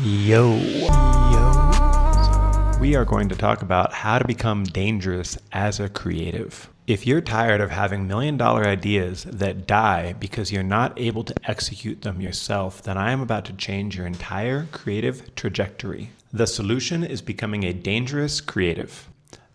Yo. We are going to talk about how to become dangerous as a creative. If you're tired of having million-dollar ideas that die because you're not able to execute them yourself, then I am about to change your entire creative trajectory. The solution is becoming a dangerous creative.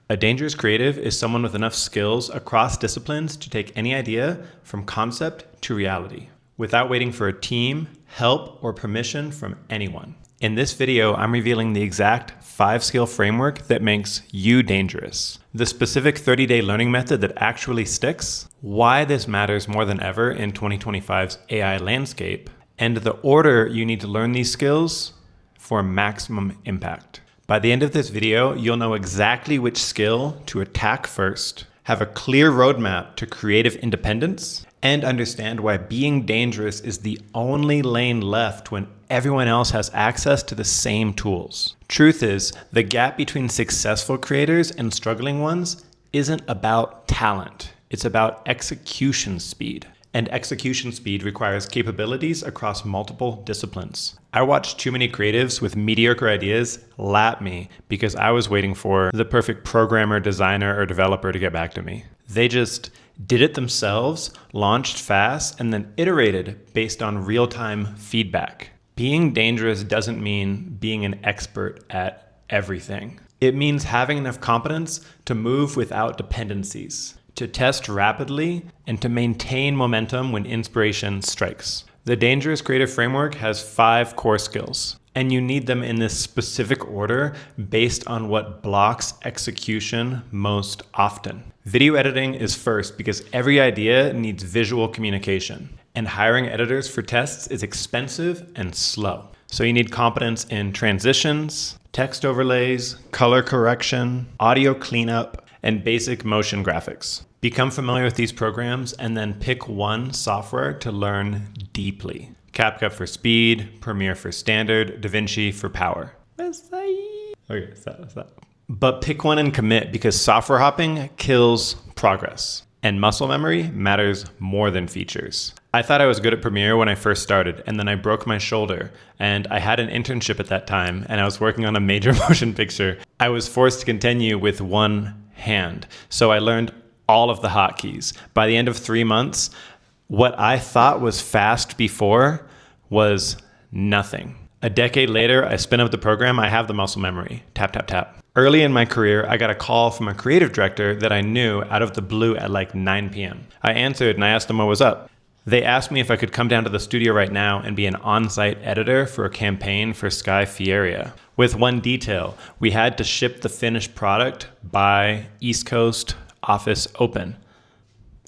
A dangerous creative is someone with enough skills across disciplines to take any idea from concept to reality, without waiting for a team, help, or permission from anyone. In this video, I'm revealing the exact 5-skill framework that makes you dangerous, the specific 30-day learning method that actually sticks, why this matters more than ever in 2025's AI landscape, and the order you need to learn these skills for maximum impact. By the end of this video, you'll know exactly which skill to attack first, have a clear roadmap to creative independence, and understand why being dangerous is the only lane left when everyone else has access to the same tools. Truth is, the gap between successful creators and struggling ones isn't about talent. It's about execution speed. And execution speed requires capabilities across multiple disciplines. I watched too many creatives with mediocre ideas lap me because I was waiting for the perfect programmer, designer, or developer to get back to me. They just did it themselves, launched fast, and then iterated based on real-time feedback. Being dangerous doesn't mean being an expert at everything. It means having enough competence to move without dependencies, to test rapidly, and to maintain momentum when inspiration strikes. The Dangerous Creative Framework has 5 core skills, and you need them in this specific order based on what blocks execution most often. Video editing is first because every idea needs visual communication, and hiring editors for tests is expensive and slow. So you need competence in transitions, text overlays, color correction, audio cleanup, and basic motion graphics. Become familiar with these programs and then pick one software to learn deeply. CapCut for speed, Premiere for standard, DaVinci for power. Okay, stop. But pick one and commit because software hopping kills progress. And muscle memory matters more than features. I thought I was good at Premiere when I first started, and then I broke my shoulder, and I had an internship at that time, and I was working on a major motion picture. I was forced to continue with one hand, so I learned all of the hotkeys. By the end of 3 months, what I thought was fast before was nothing. A decade later, I spin up the program, I have the muscle memory. Tap, tap, tap. Early in my career, I got a call from a creative director that I knew out of the blue at like 9 p.m. I answered and I asked them what was up. They asked me if I could come down to the studio right now and be an on-site editor for a campaign for Sky Fieria. With one detail, we had to ship the finished product by East Coast office open.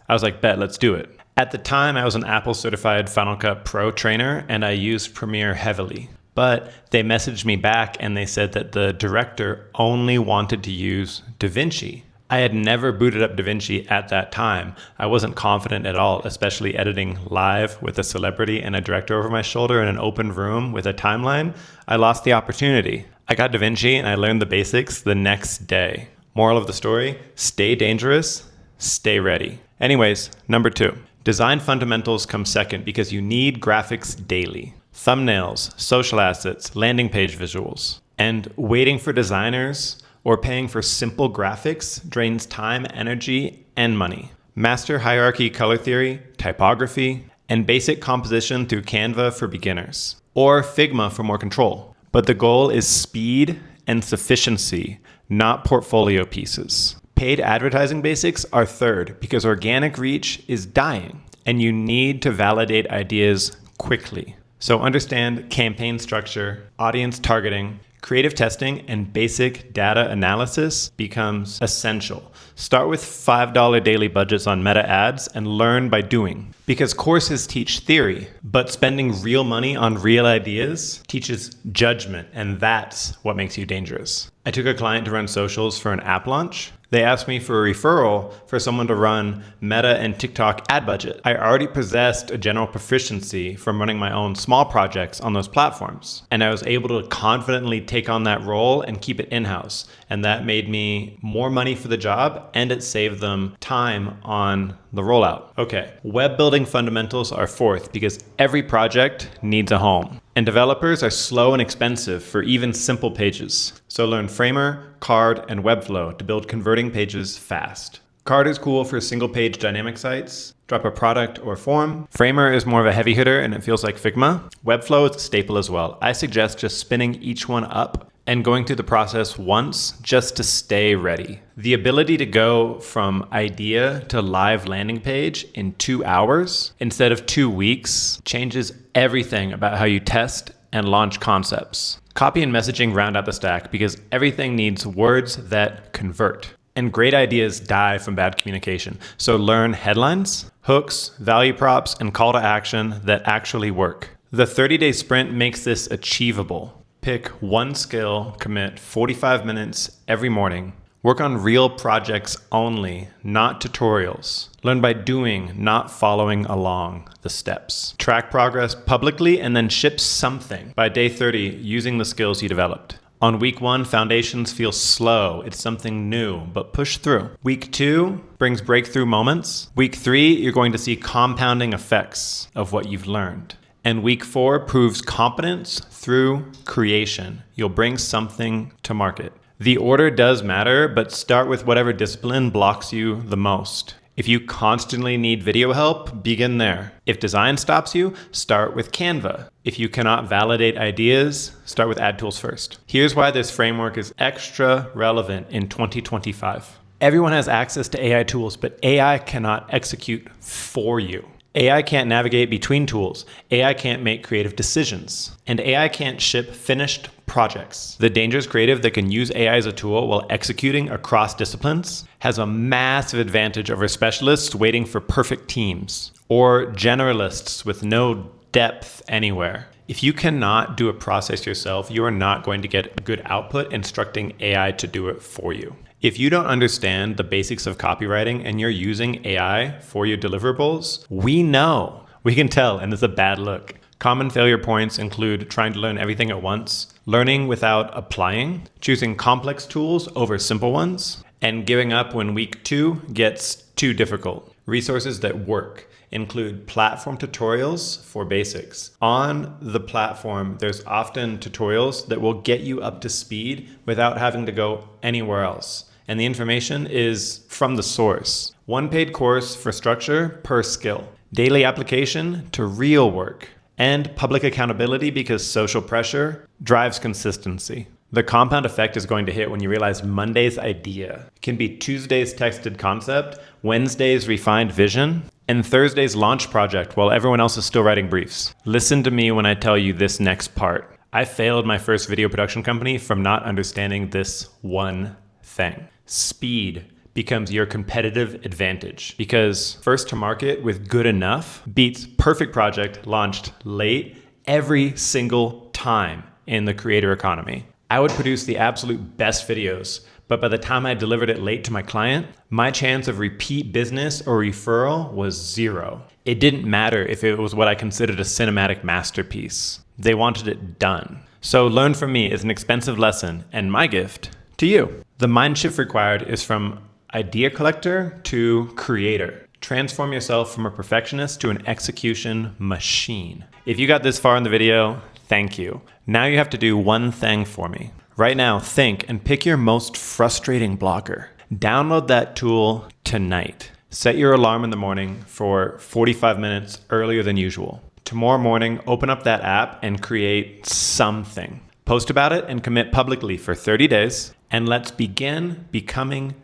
I was like, bet, let's do it. At the time, I was an Apple certified Final Cut Pro trainer and I used Premiere heavily. But they messaged me back and they said that the director only wanted to use DaVinci. I had never booted up DaVinci at that time. I wasn't confident at all, especially editing live with a celebrity and a director over my shoulder in an open room with a timeline. I lost the opportunity. I got DaVinci and I learned the basics the next day. Moral of the story, stay dangerous, stay ready. Anyways, number 2, design fundamentals come second because you need graphics daily. Thumbnails, social assets, landing page visuals. And waiting for designers or paying for simple graphics drains time, energy, and money. Master hierarchy color theory, typography, and basic composition through Canva for beginners, or Figma for more control. But the goal is speed and sufficiency, not portfolio pieces. Paid advertising basics are third because organic reach is dying, and you need to validate ideas quickly. So understand campaign structure, audience targeting, creative testing, and basic data analysis becomes essential. Start with $5 daily budgets on Meta ads and learn by doing. Because courses teach theory, but spending real money on real ideas teaches judgment, and that's what makes you dangerous. I took a client to run socials for an app launch. They asked me for a referral for someone to run Meta and TikTok ad budget. I already possessed a general proficiency from running my own small projects on those platforms. And I was able to confidently take on that role and keep it in-house. And that made me more money for the job and it saved them time on the rollout. Okay, web building fundamentals are fourth because every project needs a home. And developers are slow and expensive for even simple pages. So learn Framer, Card, and Webflow to build converting pages fast. Card is cool for single-page dynamic sites. Drop a product or form. Framer is more of a heavy hitter and it feels like Figma. Webflow is a staple as well. I suggest just spinning each one up and going through the process once just to stay ready. The ability to go from idea to live landing page in 2 hours instead of 2 weeks changes everything about how you test and launch concepts. Copy and messaging round out the stack because everything needs words that convert. And great ideas die from bad communication. So learn headlines, hooks, value props, and call to action that actually work. The 30-day sprint makes this achievable. Pick one skill, commit 45 minutes every morning. Work on real projects only, not tutorials. Learn by doing, not following along the steps. Track progress publicly and then ship something by day 30 using the skills you developed. On week 1, foundations feel slow. It's something new, but push through. Week 2 brings breakthrough moments. Week 3, you're going to see compounding effects of what you've learned. And week 4 proves competence through creation. You'll bring something to market. The order does matter, but start with whatever discipline blocks you the most. If you constantly need video help, begin there. If design stops you, start with Canva. If you cannot validate ideas, start with ad tools first. Here's why this framework is extra relevant in 2025. Everyone has access to AI tools, but AI cannot execute for you. AI can't navigate between tools. AI can't make creative decisions. And AI can't ship finished projects. The dangerous creative that can use AI as a tool while executing across disciplines has a massive advantage over specialists waiting for perfect teams or generalists with no depth anywhere. If you cannot do a process yourself, you are not going to get good output instructing AI to do it for you. If you don't understand the basics of copywriting and you're using AI for your deliverables, we know. We can tell, and it's a bad look. Common failure points include trying to learn everything at once, learning without applying, choosing complex tools over simple ones, and giving up when week 2 gets too difficult. Resources that work include platform tutorials for basics. On the platform, there's often tutorials that will get you up to speed without having to go anywhere else. And the information is from the source. One paid course for structure per skill. Daily application to real work. And public accountability because social pressure drives consistency. The compound effect is going to hit when you realize Monday's idea can be Tuesday's texted concept, Wednesday's refined vision, and Thursday's launch project while everyone else is still writing briefs. Listen to me when I tell you this next part. I failed my first video production company from not understanding this one thing. Speed becomes your competitive advantage because first to market with good enough beats perfect project launched late every single time in the creator economy. I would produce the absolute best videos, but by the time I delivered it late to my client, my chance of repeat business or referral was 0. It didn't matter if it was what I considered a cinematic masterpiece. They wanted it done. So learn from me is an expensive lesson and my gift to you. The mind shift required is from idea collector to creator. Transform yourself from a perfectionist to an execution machine. If you got this far in the video, thank you. Now you have to do one thing for me. Right now, think and pick your most frustrating blocker. Download that tool tonight. Set your alarm in the morning for 45 minutes earlier than usual. Tomorrow morning, open up that app and create something. Post about it and commit publicly for 30 days. And let's begin becoming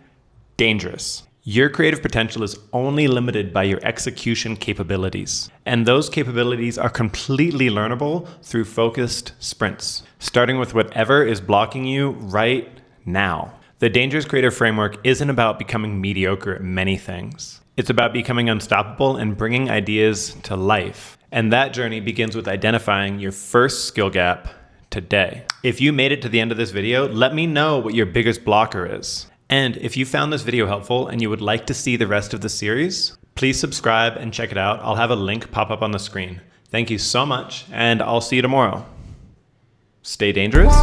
dangerous. Your creative potential is only limited by your execution capabilities. And those capabilities are completely learnable through focused sprints, starting with whatever is blocking you right now. The Dangerous Creative Framework isn't about becoming mediocre at many things. It's about becoming unstoppable and bringing ideas to life. And that journey begins with identifying your first skill gap today. If you made it to the end of this video, let me know what your biggest blocker is. And if you found this video helpful and you would like to see the rest of the series, please subscribe and check it out. I'll have a link pop up on the screen. Thank you so much, and I'll see you tomorrow. Stay dangerous.